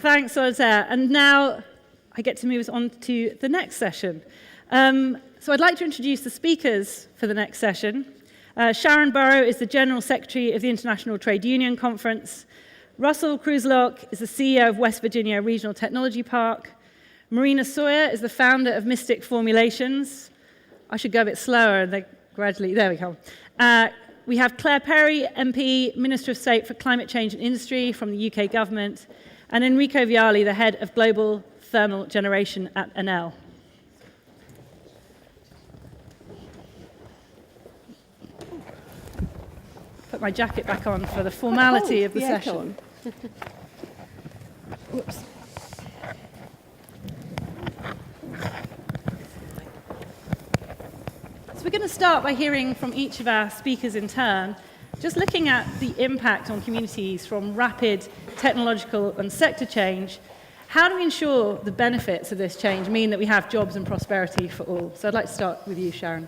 Thanks, Sawyer. And now I get to move us on to the next session. So I'd like to introduce the speakers for the next session. Sharan Burrow is the General Secretary of the International Trade Union Conference. Russell Kruzelock is the CEO of West Virginia Regional Technology Park. Marina Sawyer is the founder of Mystic Formulations. I should go a bit slower and they gradually, there we go. We have Claire Perry, MP, Minister of State for Climate Change and Industry from the UK government, and Enrico Viale, the head of Global Thermal Generation at Enel. Put my jacket back on for the formality of the session. Whoops. So we're going to start by hearing from each of our speakers in turn, just looking at the impact on communities from rapid technological and sector change. How do we ensure the benefits of this change mean that we have jobs and prosperity for all? So I'd like to start with you, Sharan.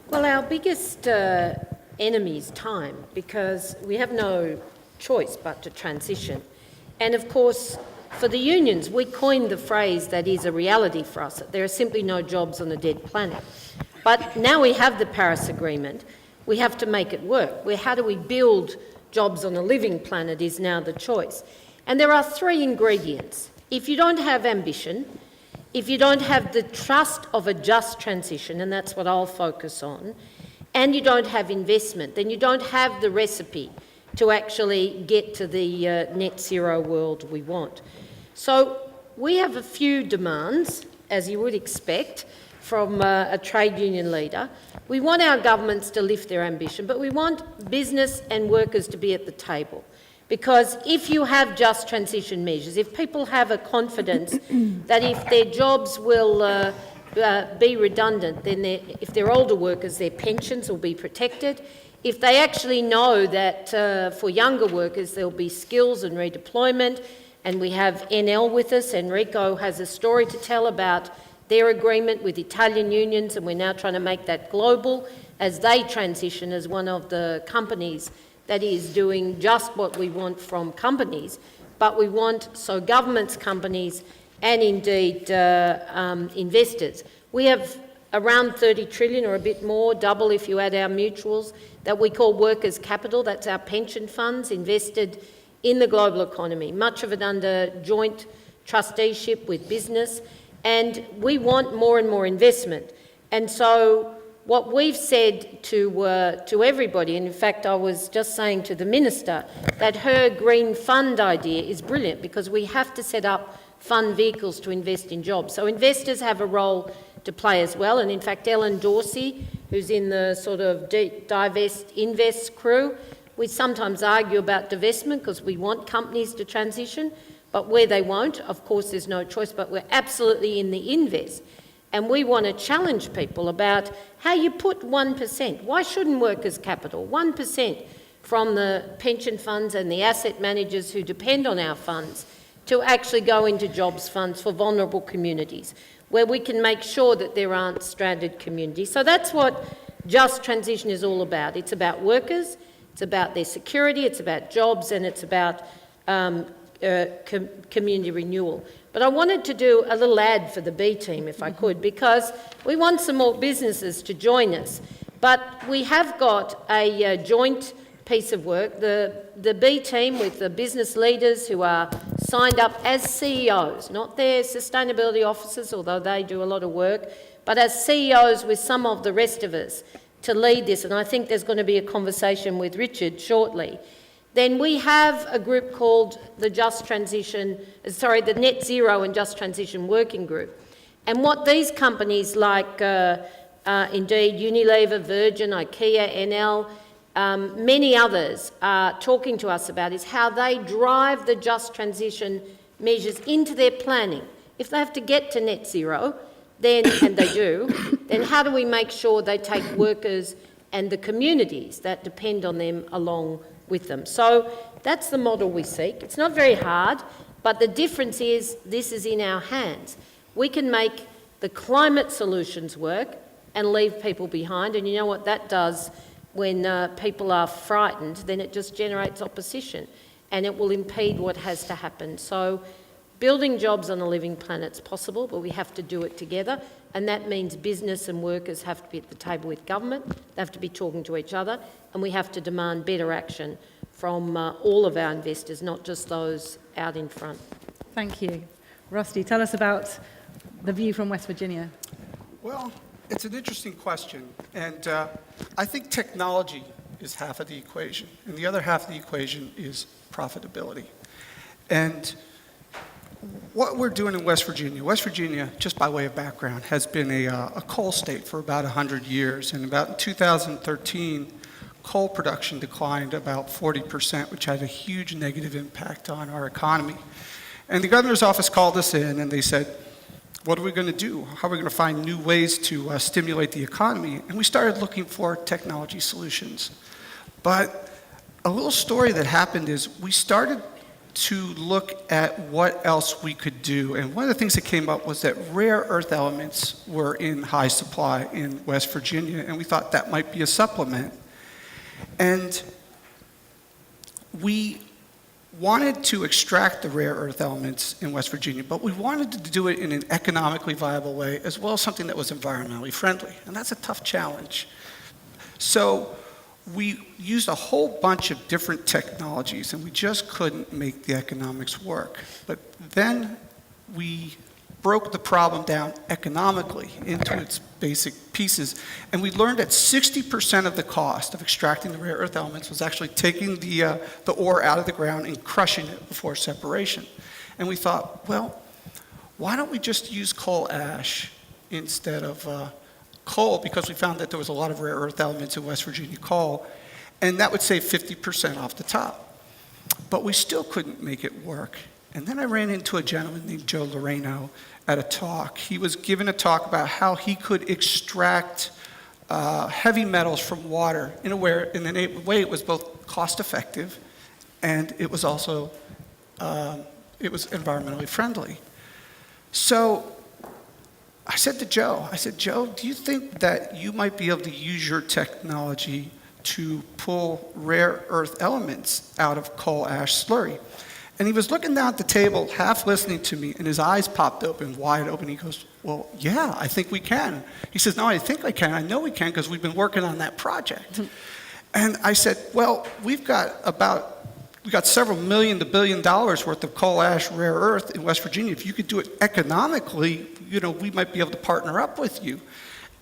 Well, our biggest enemy is time, because we have no choice but to transition. And of course, for the unions, we coined the phrase that is a reality for us, that there are simply no jobs on a dead planet. But now we have the Paris Agreement, we have to make it work. How do we build jobs on a living planet is now the choice. And there are three ingredients. If you don't have ambition, if you don't have the trust of a just transition, and that's what I'll focus on, and you don't have investment, then you don't have the recipe to actually get to the net zero world we want. So we have a few demands, as you would expect, from a trade union leader. We want our governments to lift their ambition, but we want business and workers to be at the table. Because if you have just transition measures, if people have a confidence that if their jobs will be redundant, then if they're older workers, their pensions will be protected. If they actually know that for younger workers there'll be skills and redeployment, and we have Enel with us, Enrico has a story to tell about their agreement with Italian unions, and we're now trying to make that global as they transition as one of the companies that is doing just what we want from companies, but we want so governments, companies, and indeed investors. We have around 30 trillion or a bit more, double if you add our mutuals, that we call workers' capital. That's our pension funds invested in the global economy, much of it under joint trusteeship with business. And we want more and more investment. And so what we've said to everybody, and in fact I was just saying to the Minister that her green fund idea is brilliant, because we have to set up fund vehicles to invest in jobs. So investors have a role to play as well, and in fact Ellen Dorsey, who's in the sort of divest, invest crew, we sometimes argue about divestment because we want companies to transition, but where they won't, of course there's no choice, but we're absolutely in the invest. And we want to challenge people about how you put 1%. Why shouldn't workers' capital, 1% from the pension funds and the asset managers who depend on our funds, to actually go into jobs funds for vulnerable communities, where we can make sure that there aren't stranded communities. So that's what just transition is all about. It's about workers, it's about their security, it's about jobs, and it's about community renewal. But I wanted to do a little ad for the B team, if I could, because we want some more businesses to join us. But we have got a joint piece of work, the B team with the business leaders who are signed up as CEOs, not their sustainability officers, although they do a lot of work, but as CEOs with some of the rest of us to lead this. And I think there's going to be a conversation with Richard shortly. Then we have a group called the Net Zero and Just Transition Working Group. And what these companies like indeed Unilever, Virgin, IKEA, Enel, many others are talking to us about is how they drive the just transition measures into their planning. If they have to get to net zero, then, and they do, then how do we make sure they take workers and the communities that depend on them along with them? So that's the model we seek. It's not very hard, but the difference is this is in our hands. We can make the climate solutions work and leave people behind, and you know what that does when people are frightened, then it just generates opposition. and it will impede what has to happen. So building jobs on a living planet's possible, but we have to do it together, and that means business and workers have to be at the table with government, they have to be talking to each other, and we have to demand better action from all of our investors, not just those out in front. Thank you. Rusty, tell us about the view from West Virginia. Well, it's an interesting question, and I think technology is half of the equation, and the other half of the equation is profitability. And what we're doing in West Virginia, just by way of background, has been a coal state for about 100 years, and about in 2013, coal production declined about 40%, which had a huge negative impact on our economy. And the governor's office called us in, and they said, what are we going to do? How are we going to find new ways to stimulate the economy? And we started looking for technology solutions. But a little story that happened is we started to look at what else we could do. And one of the things that came up was that rare earth elements were in high supply in West Virginia, and we thought that might be a supplement. And we wanted to extract the rare earth elements in West Virginia, but we wanted to do it in an economically viable way, as well as something that was environmentally friendly. And that's a tough challenge. So we used a whole bunch of different technologies, and we just couldn't make the economics work. But then we broke the problem down economically into its basic pieces, and we learned that 60% of the cost of extracting the rare earth elements was actually taking the ore out of the ground and crushing it before separation. And we thought, well, why don't we just use coal ash instead of coal, because we found that there was a lot of rare earth elements in West Virginia coal, and that would save 50% off the top. But we still couldn't make it work. And then I ran into a gentleman named Joe Loreno at a talk. He was giving a talk about how he could extract heavy metals from water in a way it was both cost effective and it was also it was environmentally friendly. So I said to Joe, Joe, do you think that you might be able to use your technology to pull rare earth elements out of coal ash slurry? And he was looking down at the table, half listening to me, and his eyes popped open, wide open. He goes, well, yeah, I think we can. He says, no, I think I can. I know we can because we've been working on that project. And I said, well, we've got several million to $1 billion worth of coal ash rare earth in West Virginia. If you could do it economically, we might be able to partner up with you.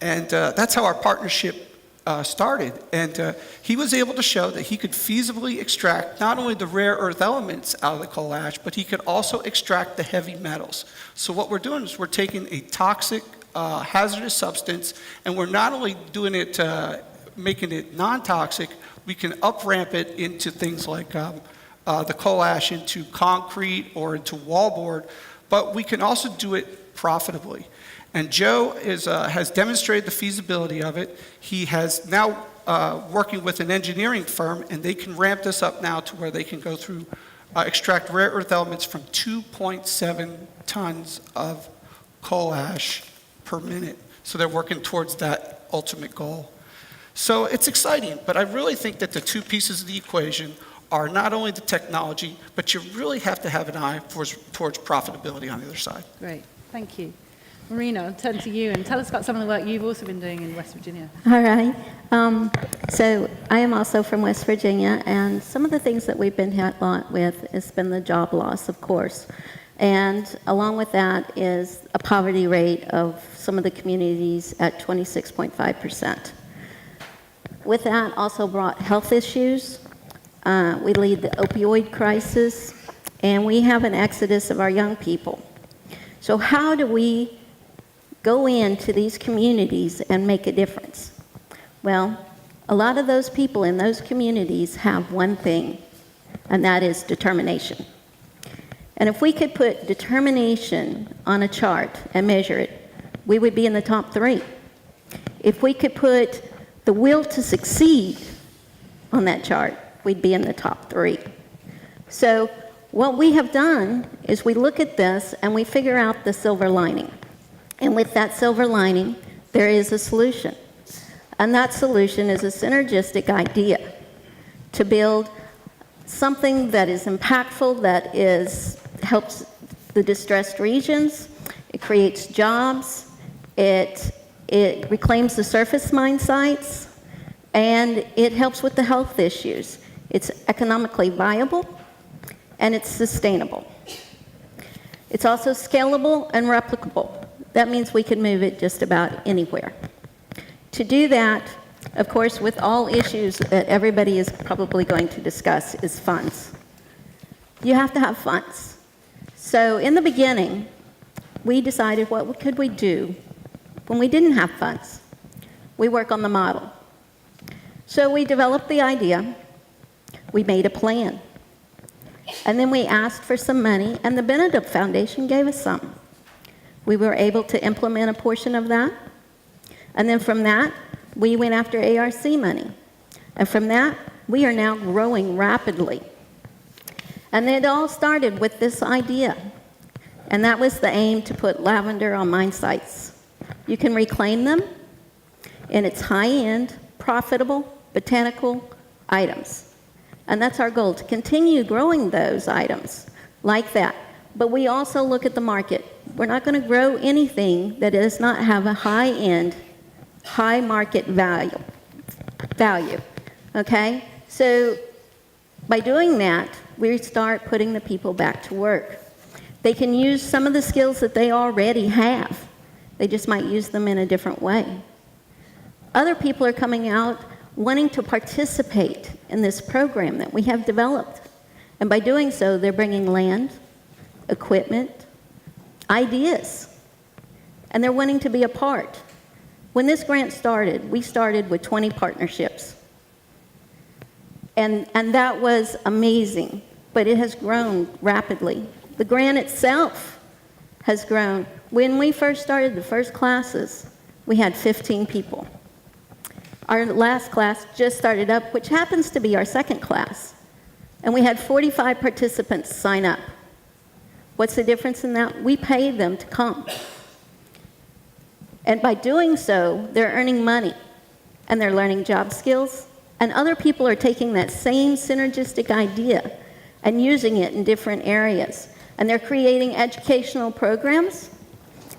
And that's how our partnership started. And he was able to show that he could feasibly extract not only the rare earth elements out of the coal ash, but he could also extract the heavy metals. So what we're doing is we're taking a toxic, hazardous substance, and we're not only doing it, making it non-toxic, we can up-ramp it into things like the coal ash into concrete or into wallboard, but we can also do it profitably. And Joe has demonstrated the feasibility of it. He has now working with an engineering firm, and they can ramp this up now to where they can go through, extract rare earth elements from 2.7 tons of coal ash per minute. So they're working towards that ultimate goal. So it's exciting, but I really think that the two pieces of the equation are not only the technology, but you really have to have an eye towards profitability on the other side. Great, thank you. Marina, I'll turn to you and tell us about some of the work you've also been doing in West Virginia. All right. So I am also from West Virginia, and some of the things that we've been hit with has been the job loss, of course. And along with that is a poverty rate of some of the communities at 26.5%. With that also brought health issues. We lead the opioid crisis, and we have an exodus of our young people. So how do we go into these communities and make a difference? Well, a lot of those people in those communities have one thing, and that is determination. And if we could put determination on a chart and measure it, we would be in the top 3. If we could put the will to succeed on that chart, we'd be in the top 3. So what we have done is we look at this and we figure out the silver lining. And with that silver lining, there is a solution. And that solution is a synergistic idea to build something that is impactful, that helps the distressed regions. It creates jobs. It reclaims the surface mine sites, and it helps with the health issues. It's economically viable, and it's sustainable. It's also scalable and replicable. That means we can move it just about anywhere. To do that, of course, with all issues that everybody is probably going to discuss, is funds. You have to have funds. So in the beginning, we decided what could we do when we didn't have funds. We work on the model. So we developed the idea, we made a plan, and then we asked for some money, and the Benedict Foundation gave us some. We were able to implement a portion of that, and then from that, we went after ARC money. And from that, we are now growing rapidly. And it all started with this idea, and that was the aim to put lavender on mine sites. You can reclaim them, and it's high-end, profitable, botanical items. And that's our goal, to continue growing those items like that. But we also look at the market. We're not going to grow anything that does not have a high-end, high market value. Okay? So by doing that, we start putting the people back to work. They can use some of the skills that they already have. They just might use them in a different way. Other people are coming out wanting to participate in this program that we have developed. And by doing so, they're bringing land, equipment, ideas, and they're wanting to be a part. When this grant started, we started with 20 partnerships. And that was amazing, but it has grown rapidly. The grant itself has grown. When we first started the first classes, we had 15 people. Our last class just started up, which happens to be our second class, and we had 45 participants sign up. What's the difference in that? We pay them to come. And by doing so, they're earning money, and they're learning job skills, and other people are taking that same synergistic idea and using it in different areas. And they're creating educational programs,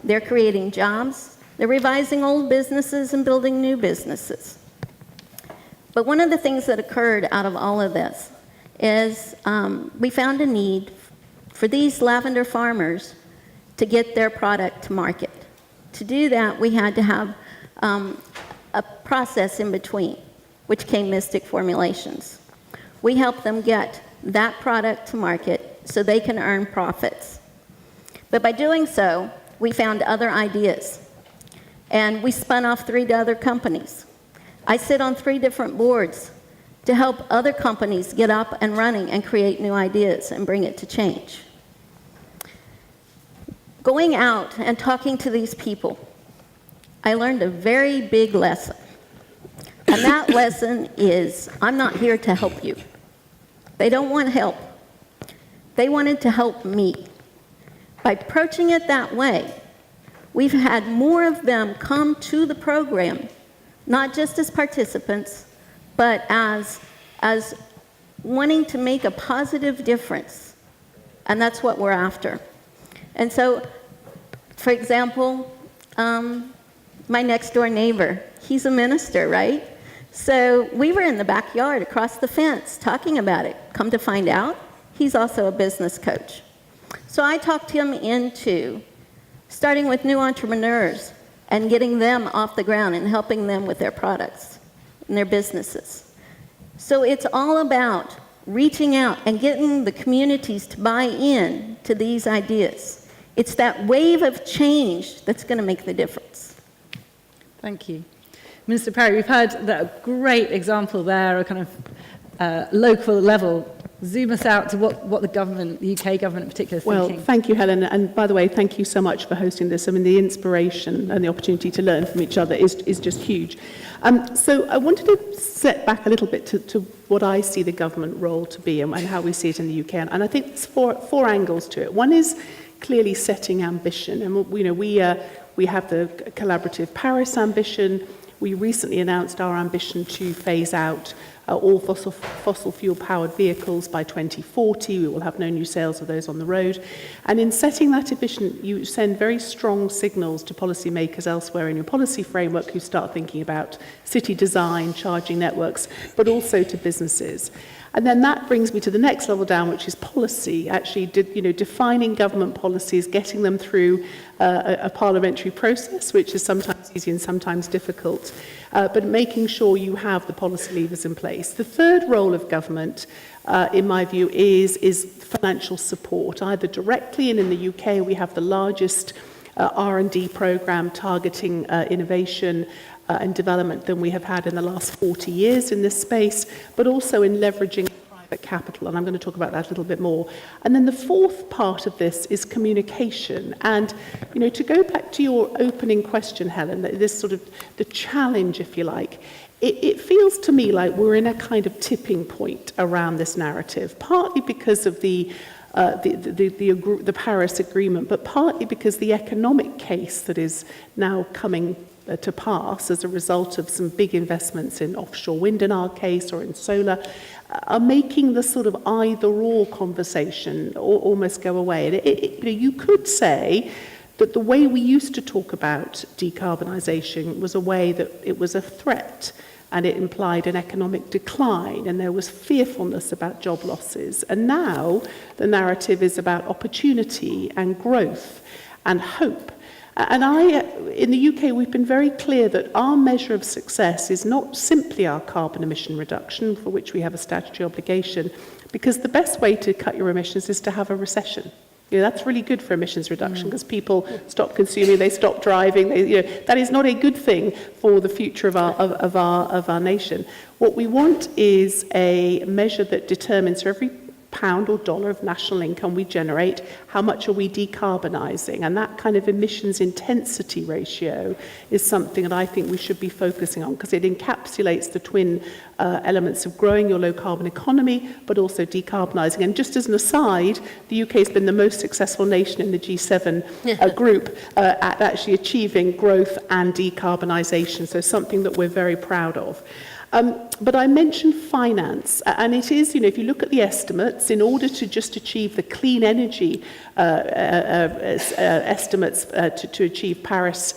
they're creating jobs, they're revising old businesses and building new businesses. But one of the things that occurred out of all of this is we found a need for these lavender farmers to get their product to market. To do that, we had to have a process in between, which came Mystic Formulations. We helped them get that product to market so they can earn profits. But by doing so, we found other ideas, and we spun off 3 other companies. I sit on 3 different boards to help other companies get up and running and create new ideas and bring it to change. Going out and talking to these people, I learned a very big lesson. And that lesson is, I'm not here to help you. They don't want help. They wanted to help me. By approaching it that way, we've had more of them come to the program, not just as participants, but as wanting to make a positive difference. And that's what we're after. And so, for example, my next door neighbor, he's a minister, right? So we were in the backyard across the fence talking about it. Come to find out, he's also a business coach. So I talked him into starting with new entrepreneurs and getting them off the ground and helping them with their products and their businesses. So it's all about reaching out and getting the communities to buy in to these ideas. It's that wave of change that's going to make the difference. Thank you. Minister Perry, we've heard that great example there, a kind of local level. Zoom us out to what the government, the UK government in particular, is thinking. Well, thank you, Helen. And by the way, thank you so much for hosting this. I mean, the inspiration and the opportunity to learn from each other is just huge. So I wanted to step back a little bit to what I see the government role to be and how we see it in the UK. And I think there's four angles to it. One is clearly setting ambition. And we have the collaborative Paris ambition. We recently announced our ambition to phase out all fossil fuel-powered vehicles by 2040. We will have no new sales of those on the road. And in setting that ambition, you send very strong signals to policymakers elsewhere in your policy framework who start thinking about city design, charging networks, but also to businesses. And then that brings me to the next level down, which is policy, actually defining government policies, getting them through a parliamentary process, which is sometimes easy and sometimes difficult, but making sure you have the policy levers in place. The third role of government, in my view, is financial support, either directly, and in the UK we have the largest R&D programme targeting innovation and development than we have had in the last 40 years in this space, but also in leveraging private capital, and I'm going to talk about that a little bit more. And then the fourth part of this is communication. And, to go back to your opening question, Helen, this sort of the challenge, if you like, it feels to me like we're in a kind of tipping point around this narrative, partly because of the Paris Agreement, but partly because the economic case that is now coming to pass as a result of some big investments in offshore wind in our case or in solar are making the sort of either-or conversation almost go away. And you could say that the way we used to talk about decarbonisation was a way that it was a threat and it implied an economic decline and there was fearfulness about job losses. And now the narrative is about opportunity and growth and hope. And in the UK, we've been very clear that our measure of success is not simply our carbon emission reduction, for which we have a statutory obligation, because the best way to cut your emissions is to have a recession. That's really good for emissions reduction because people stop consuming, they stop driving. That is not a good thing for the future of our nation. What we want is a measure that determines for every pound or dollar of national income we generate, how much are we decarbonising? And that kind of emissions intensity ratio is something that I think we should be focusing on because it encapsulates the twin elements of growing your low carbon economy, but also decarbonising. And just as an aside, the UK has been the most successful nation in the G7 group at actually achieving growth and decarbonisation, so something that we're very proud of. But I mentioned finance, and it is, if you look at the estimates, in order to just achieve the clean energy estimates to achieve Paris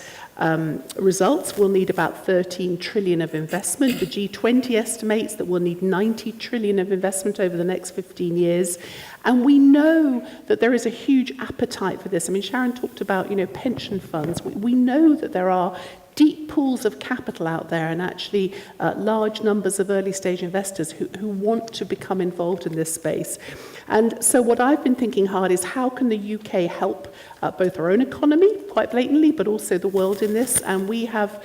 results, we'll need about 13 trillion of investment. The G20 estimates that we'll need 90 trillion of investment over the next 15 years. And we know that there is a huge appetite for this. I mean, Sharan talked about, pension funds. We know that there are deep pools of capital out there and actually large numbers of early stage investors who want to become involved in this space. And so what I've been thinking hard is how can the UK help both our own economy, quite blatantly, but also the world in this. And we have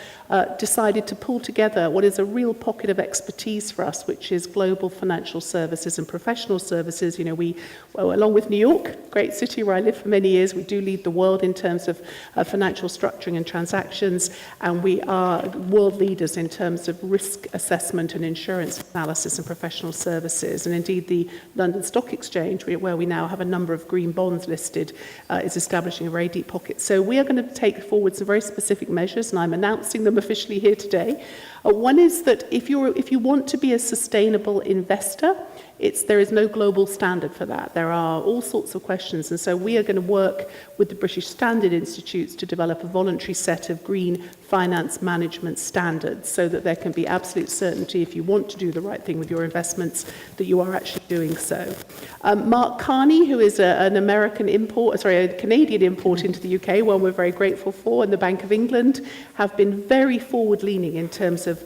decided to pull together what is a real pocket of expertise for us, which is global financial services and professional services. We, along with New York, great city where I lived for many years, we do lead the world in terms of financial structuring and transactions. And we are world leaders in terms of risk assessment and insurance analysis and professional services. And indeed, the London Stock Exchange, where we now have a number of green bonds listed, is establishing a very deep pocket. So we are going to take forward some very specific measures, and I'm announcing them officially here today. One is that if you want to be a sustainable investor, there is no global standard for that. There are all sorts of questions, and so we are going to work with the British Standard Institutes to develop a voluntary set of green finance management standards so that there can be absolute certainty if you want to do the right thing with your investments that you are actually doing so. Mark Carney, who is a Canadian import into the UK, one we're very grateful for, and the Bank of England have been very forward-leaning in terms of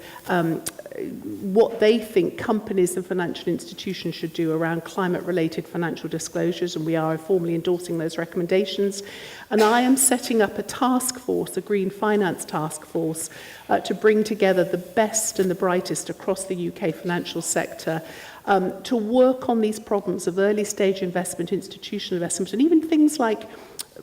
what they think companies and financial institutions should do around climate-related financial disclosures, and we are formally endorsing those recommendations. And I am setting up a task force, a green finance task force, to bring together the best and the brightest across the UK financial sector to work on these problems of early-stage investment, institutional investment, and even things like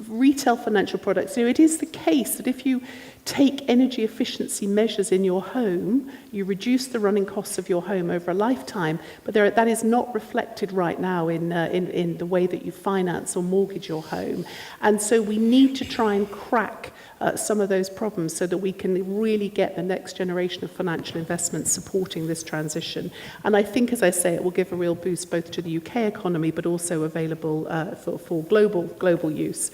retail financial products. It is the case that if you take energy efficiency measures in your home, you reduce the running costs of your home over a lifetime, but that is not reflected right now in the way that you finance or mortgage your home. And so we need to try and crack some of those problems so that we can really get the next generation of financial investments supporting this transition. And I think, as I say, it will give a real boost both to the UK economy, but also available for global use.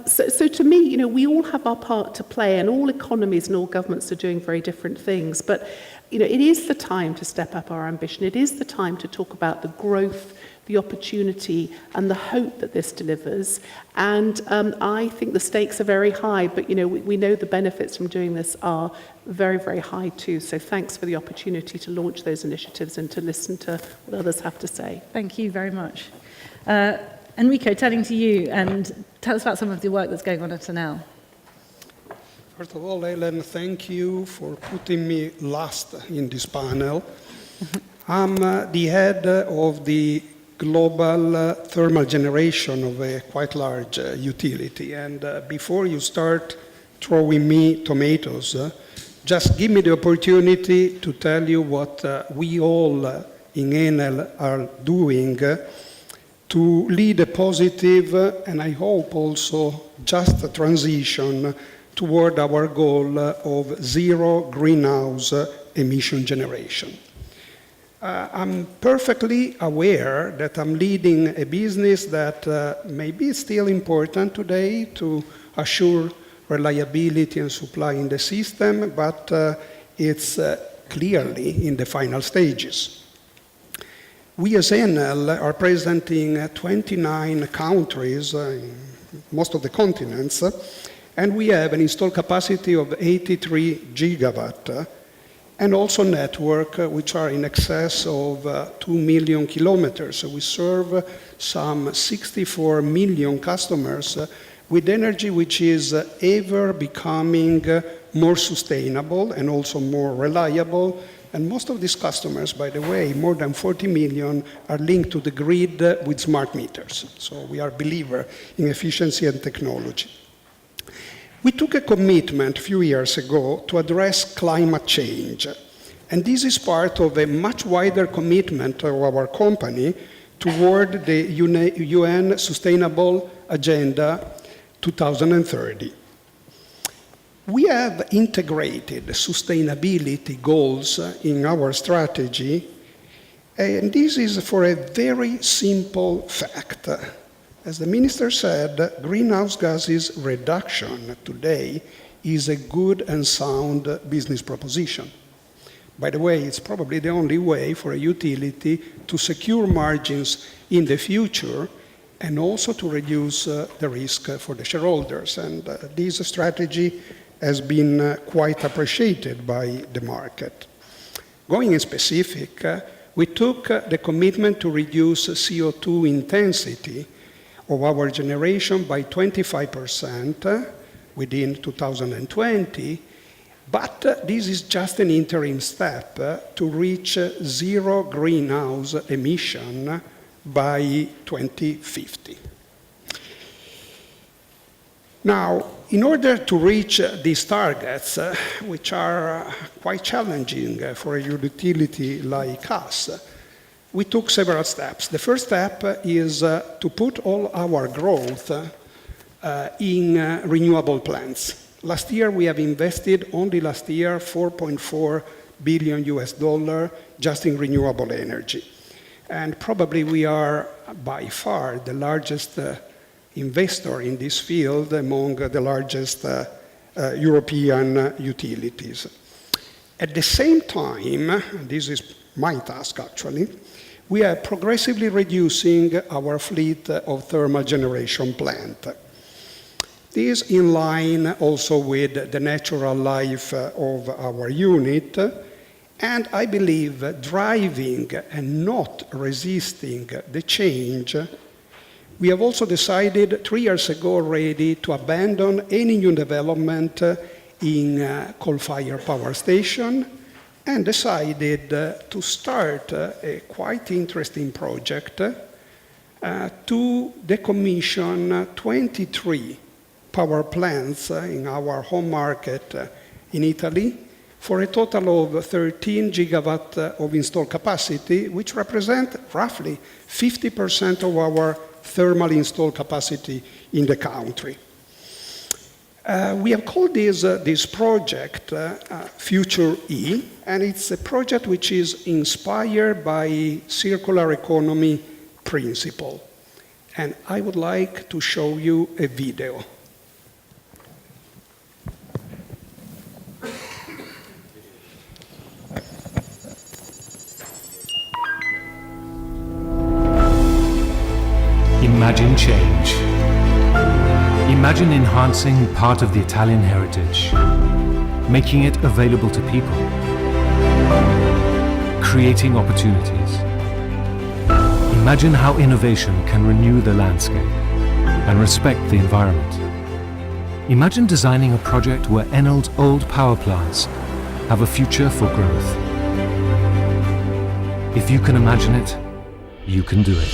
So to me, we all have our part to play, and all economies and all governments are doing very different things. But, it is the time to step up our ambition. It is the time to talk about the growth, the opportunity, and the hope that this delivers. And I think the stakes are very high, but, we know the benefits from doing this are very, very high too. So thanks for the opportunity to launch those initiatives and to listen to what others have to say. Thank you very much. Enrico, turning to you, and tell us about some of the work that's going on at Enel. First of all, Helen, thank you for putting me last in this panel. I'm the head of the global thermal generation of a quite large utility. And before you start throwing me tomatoes, just give me the opportunity to tell you what we all in Enel are doing to lead a positive and I hope also just a transition toward our goal of zero greenhouse emission generation. I'm perfectly aware that I'm leading a business that may be still important today to assure reliability and supply in the system, but it's clearly in the final stages. We as Enel are present in 29 countries, in most of the continents, and we have an installed capacity of 83 gigawatt, and also network which are in excess of 2 million kilometers. So we serve some 64 million customers with energy which is ever becoming more sustainable and also more reliable. And most of these customers, by the way, more than 40 million, are linked to the grid with smart meters. So we are believers in efficiency and technology. We took a commitment a few years ago to address climate change. And this is part of a much wider commitment of our company toward the UN Sustainable Agenda 2030. We have integrated sustainability goals in our strategy, and this is for a very simple fact. As the minister said, greenhouse gases reduction today is a good and sound business proposition. By the way, it's probably the only way for a utility to secure margins in the future and also to reduce the risk for the shareholders. And this strategy has been quite appreciated by the market. Going in specific, we took the commitment to reduce CO2 intensity of our generation by 25% within 2020, but this is just an interim step to reach zero greenhouse emission by 2050. Now, in order to reach these targets, which are quite challenging for a utility like us, we took several steps. The first step is to put all our growth in renewable plants. Last year, we have invested, only last year, $4.4 billion just in renewable energy. And probably we are by far the largest investor in this field among the largest European utilities. At the same time, this is my task actually, we are progressively reducing our fleet of thermal generation plant. This is in line also with the natural life of our unit, and I believe driving and not resisting the change. We have also decided 3 years ago already to abandon any new development in coal-fired power station and decided to start a quite interesting project to decommission 23 power plants in our home market in Italy for a total of 13 gigawatt of installed capacity, which represent roughly 50% of our thermal installed capacity in the country. We have called this project Future E, and it's a project which is inspired by circular economy principle. And I would like to show you a video. Imagine change. Imagine enhancing part of the Italian heritage, making it available to people, creating opportunities. Imagine how innovation can renew the landscape and respect the environment. Imagine designing a project where Enel's old power plants have a future for growth. If you can imagine it, you can do it.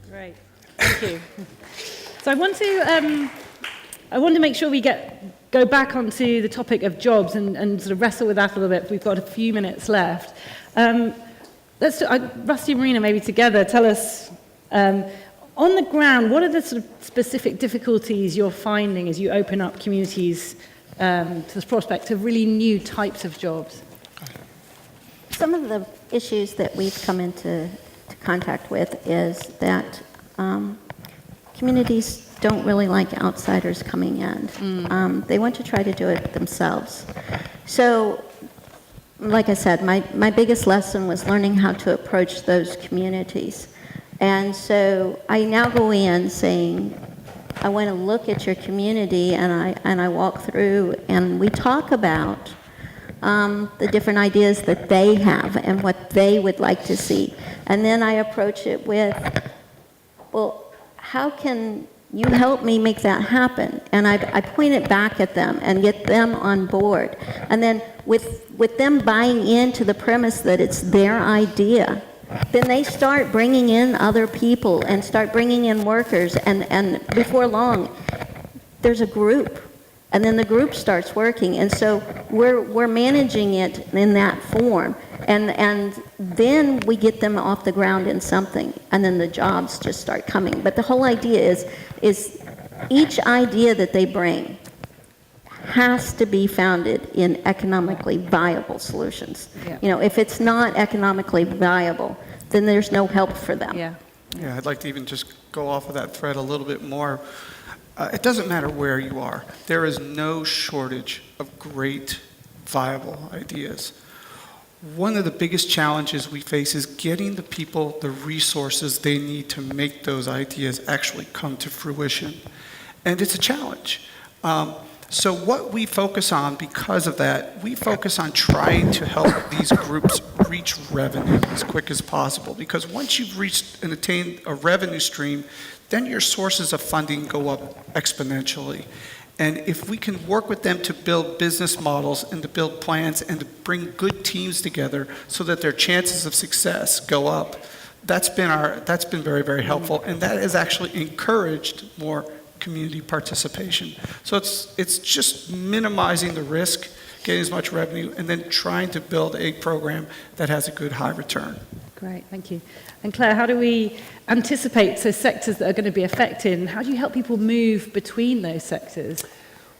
Great, thank you. So I want to make sure we go back onto the topic of jobs and sort of wrestle with that a little bit. We've got a few minutes left. Rusty and Marina, maybe together, tell us, on the ground, what are the sort of specific difficulties you're finding as you open up communities to the prospect of really new types of jobs? Some of the issues that we've come into contact with is that communities don't really like outsiders coming in. They want to try to do it themselves. So, like I said, my biggest lesson was learning how to approach those communities. And so I now go in saying, I want to look at your community, and I walk through and we talk about the different ideas that they have and what they would like to see. And then I approach it with, well, how can you help me make that happen? And I point it back at them and get them on board. And then with them buying into the premise that it's their idea, then they start bringing in other people and start bringing in workers. And before long, there's a group. And then the group starts working. And so we're managing it in that form. And then we get them off the ground in something. And then the jobs just start coming. But the whole idea is each idea that they bring has to be founded in economically viable solutions. Yeah. You know, if it's not economically viable, then there's no help for them. Yeah. Yeah, I'd like to even just go off of that thread a little bit more. It doesn't matter where you are. There is no shortage of great, viable ideas. One of the biggest challenges we face is getting the people the resources they need to make those ideas actually come to fruition. And it's a challenge. So what we focus on because of that, we focus on trying to help these groups reach revenue as quick as possible. Because once you've reached and attained a revenue stream, then your sources of funding go up exponentially. And if we can work with them to build business models and to build plans and to bring good teams together so that their chances of success go up, that's been very, very helpful. And that has actually encouraged more community participation. So it's just minimizing the risk, getting as much revenue, and then trying to build a program that has a good high return. Great, thank you. And Claire, how do we anticipate those sectors that are going to be affected, and how do you help people move between those sectors?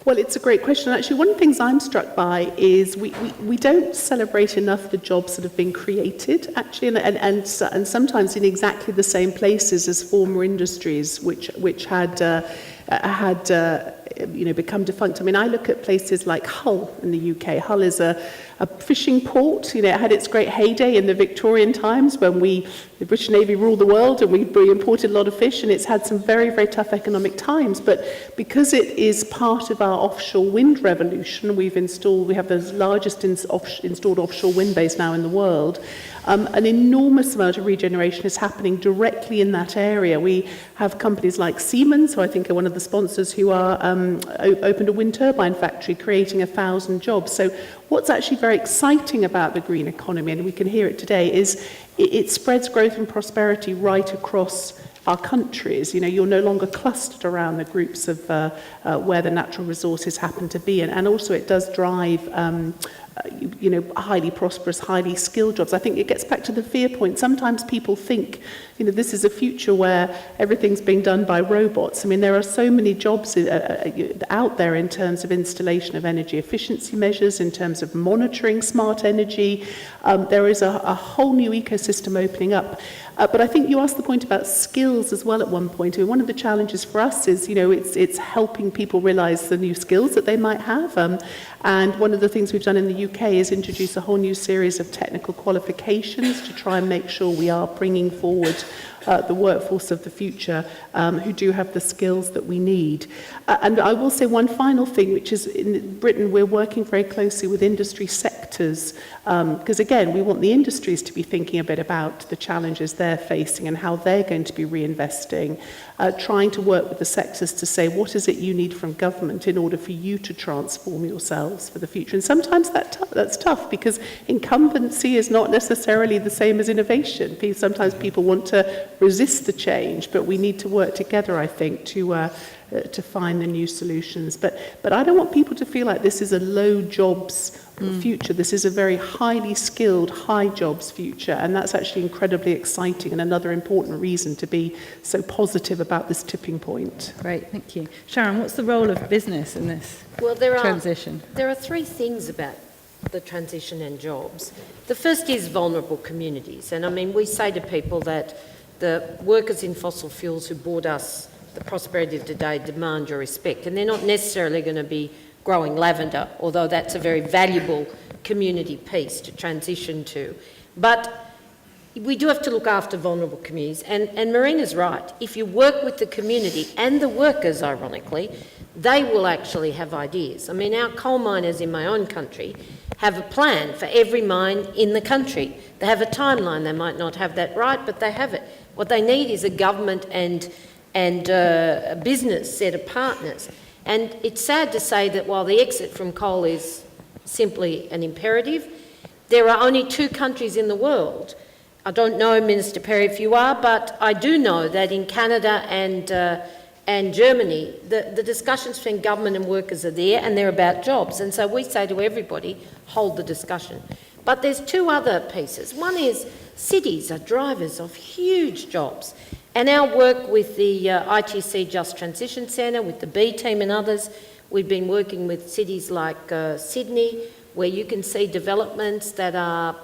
Well, it's a great question. Actually, one of the things I'm struck by is we don't celebrate enough the jobs that have been created, actually, and sometimes in exactly the same places as former industries which had become defunct. I mean, I look at places like Hull in the UK. Hull is a fishing port. It had its great heyday in the Victorian times when the British Navy ruled the world and we imported a lot of fish, and it's had some very, very tough economic times. But because it is part of our offshore wind revolution, we have the largest installed offshore wind base now in the world. An enormous amount of regeneration is happening directly in that area. We have companies like Siemens, who I think are one of the sponsors, who are opened a wind turbine factory, creating 1,000 jobs. So what's actually very exciting about the green economy, and we can hear it today, is it spreads growth and prosperity right across our countries. You're no longer clustered around the groups of where the natural resources happen to be, and also it does drive highly prosperous, highly skilled jobs. I think it gets back to the fear point. Sometimes people think, this is a future where everything's being done by robots. I mean, there are so many jobs out there in terms of installation of energy efficiency measures, in terms of monitoring smart energy. There is a whole new ecosystem opening up. But I think you asked the point about skills as well at one point. I mean, one of the challenges for us is, it's helping people realize the new skills that they might have. And one of the things we've done in the UK is introduce a whole new series of technical qualifications to try and make sure we are bringing forward the workforce of the future who do have the skills that we need. And I will say one final thing, which is in Britain, we're working very closely with industry sectors because, again, we want the industries to be thinking a bit about the challenges they're facing and how they're going to be reinvesting, trying to work with the sectors to say, what is it you need from government in order for you to transform yourselves for the future? And sometimes that's tough because incumbency is not necessarily the same as innovation. Sometimes people want to resist the change, but we need to work together, I think, to find the new solutions. But I don't want people to feel like this is a low jobs future. This is a very highly skilled, high jobs future, and that's actually incredibly exciting and another important reason to be so positive about this tipping point. Great, thank you. Sharan, what's the role of business in this transition? There are three things about the transition and jobs. The first is vulnerable communities, and I mean, we say to people that the workers in fossil fuels who brought us the prosperity of today demand your respect, and they're not necessarily going to be growing lavender, although that's a very valuable community piece to transition to. But we do have to look after vulnerable communities, and Marina's right. If you work with the community and the workers, ironically, they will actually have ideas. I mean, our coal miners in my own country have a plan for every mine in the country. They have a timeline. They might not have that right, but they have it. What they need is a government and a business set of partners. And it's sad to say that while the exit from coal is simply an imperative, there are only 2 countries in the world. I don't know, Minister Perry, if you are, but I do know that in Canada and Germany, the discussions between government and workers are there, and they're about jobs. And so we say to everybody, hold the discussion. But there's 2 other pieces. One is cities are drivers of huge jobs. And our work with the ITC Just Transition Centre, with the B team and others, we've been working with cities like Sydney, where you can see developments that are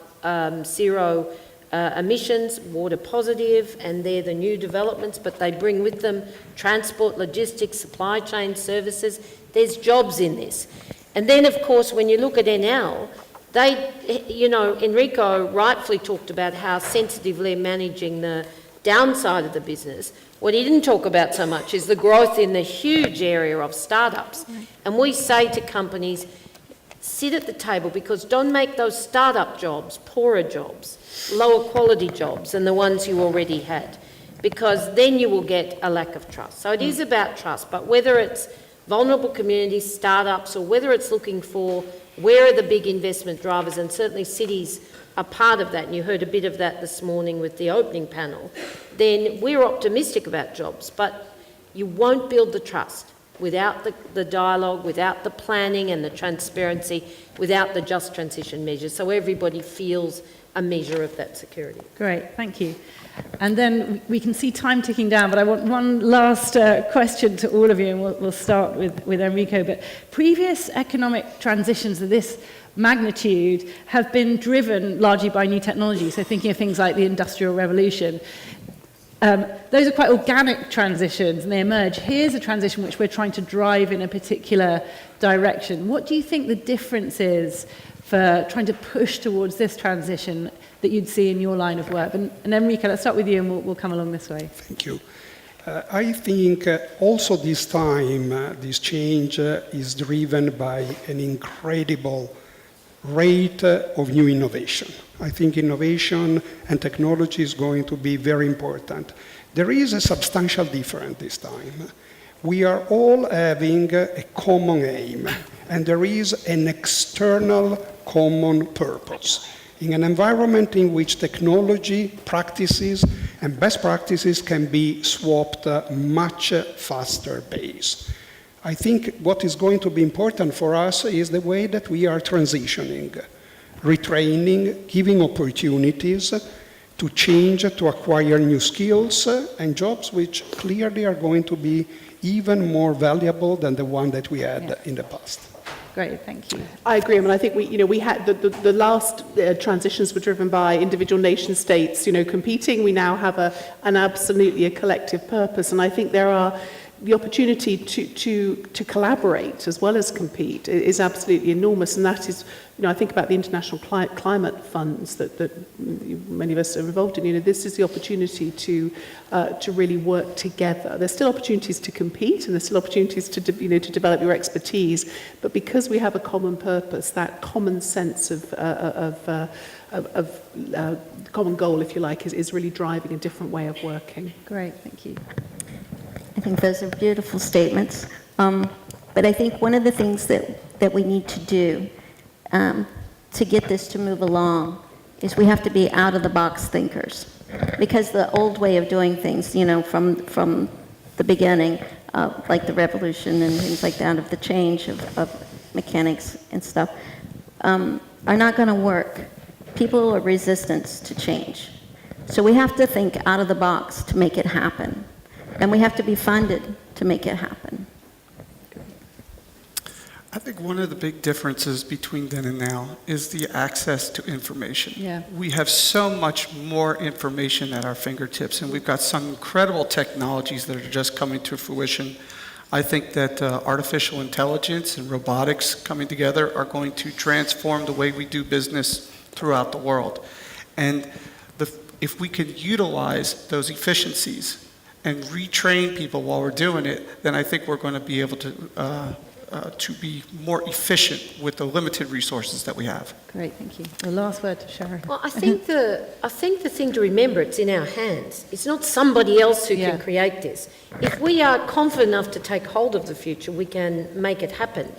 zero emissions, water positive, and they're the new developments, but they bring with them transport, logistics, supply chain services. There's jobs in this. And then, of course, when you look at Enel, Enrico rightfully talked about how sensitively managing the downside of the business. What he didn't talk about so much is the growth in the huge area of startups. And we say to companies, sit at the table, because don't make those startup jobs poorer jobs, lower quality jobs than the ones you already had, because then you will get a lack of trust. So it is about trust, but whether it's vulnerable communities, startups, or whether it's looking for where are the big investment drivers, and certainly cities are part of that, and you heard a bit of that this morning with the opening panel, then we're optimistic about jobs, but you won't build the trust without the dialogue, without the planning and the transparency, without the just transition measures, so everybody feels a measure of that security. Great, thank you. And then we can see time ticking down, but I want one last question to all of you, and we'll start with Enrico. But previous economic transitions of this magnitude have been driven largely by new technology, so thinking of things like the Industrial Revolution. Those are quite organic transitions, and they emerge. Here's a transition which we're trying to drive in a particular direction. What do you think the difference is for trying to push towards this transition that you'd see in your line of work? And Enrico, let's start with you, and we'll come along this way. Thank you. I think also this time, this change is driven by an incredible rate of new innovation. I think innovation and technology is going to be very important. There is a substantial difference this time. We are all having a common aim, and there is an external common purpose. In an environment in which technology, practices, and best practices can be swapped much faster pace. I think what is going to be important for us is the way that we are transitioning, retraining, giving opportunities to change, to acquire new skills and jobs which clearly are going to be even more valuable than the one that we had in the past. Great, thank you. I agree. I mean, I think we had the last transitions were driven by individual nation states, competing. We now have absolutely a collective purpose, and I think there are the opportunity to collaborate as well as compete is absolutely enormous, and that is, I think about the international climate funds that many of us are involved in. This is the opportunity to really work together. There's still opportunities to compete, and there's still opportunities to develop your expertise, but because we have a common purpose, that common sense of common goal, if you like, is really driving a different way of working. Great, thank you. I think those are beautiful statements. But I think one of the things that we need to do to get this to move along is we have to be out-of-the-box thinkers. Because the old way of doing things, from the beginning, like the revolution and things like that, of the change of mechanics and stuff, are not going to work. People are resistant to change. So we have to think out of the box to make it happen. And we have to be funded to make it happen. I think one of the big differences between then and now is the access to information. Yeah. We have so much more information at our fingertips, and we've got some incredible technologies that are just coming to fruition. I think that artificial intelligence and robotics coming together are going to transform the way we do business throughout the world. And if we can utilize those efficiencies and retrain people while we're doing it, then I think we're going to be able to be more efficient with the limited resources that we have. Great, thank you. The last word to Sharan. Well, I think the thing to remember, it's in our hands. It's not somebody else who can create this. If we are confident enough to take hold of the future, we can make it happen.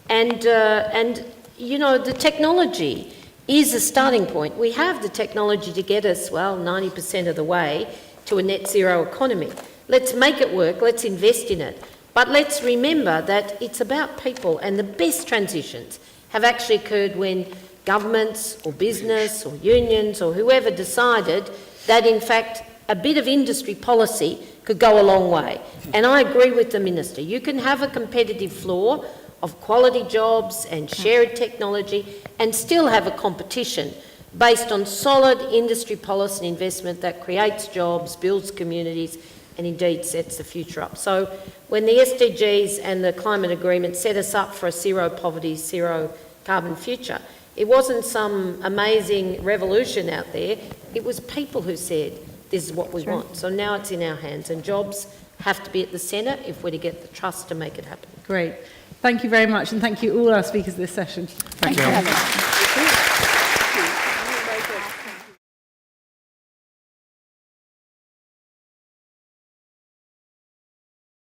And the technology is a starting point. We have the technology to get us, 90% of the way to a net zero economy. Let's make it work, let's invest in it. But let's remember that it's about people, and the best transitions have actually occurred when governments or business or unions or whoever decided that in fact a bit of industry policy could go a long way. And I agree with the Minister. You can have a competitive floor of quality jobs and shared technology and still have a competition based on solid industry policy and investment that creates jobs, builds communities, and indeed sets the future up. So when the SDGs and the climate agreement set us up for a zero poverty, zero carbon future, it wasn't some amazing revolution out there. It was people who said, this is what we want. So now it's in our hands, and jobs have to be at the centre if we're to get the trust to make it happen. Great. Thank you very much, and thank you all our speakers this session. Thank you. Helen.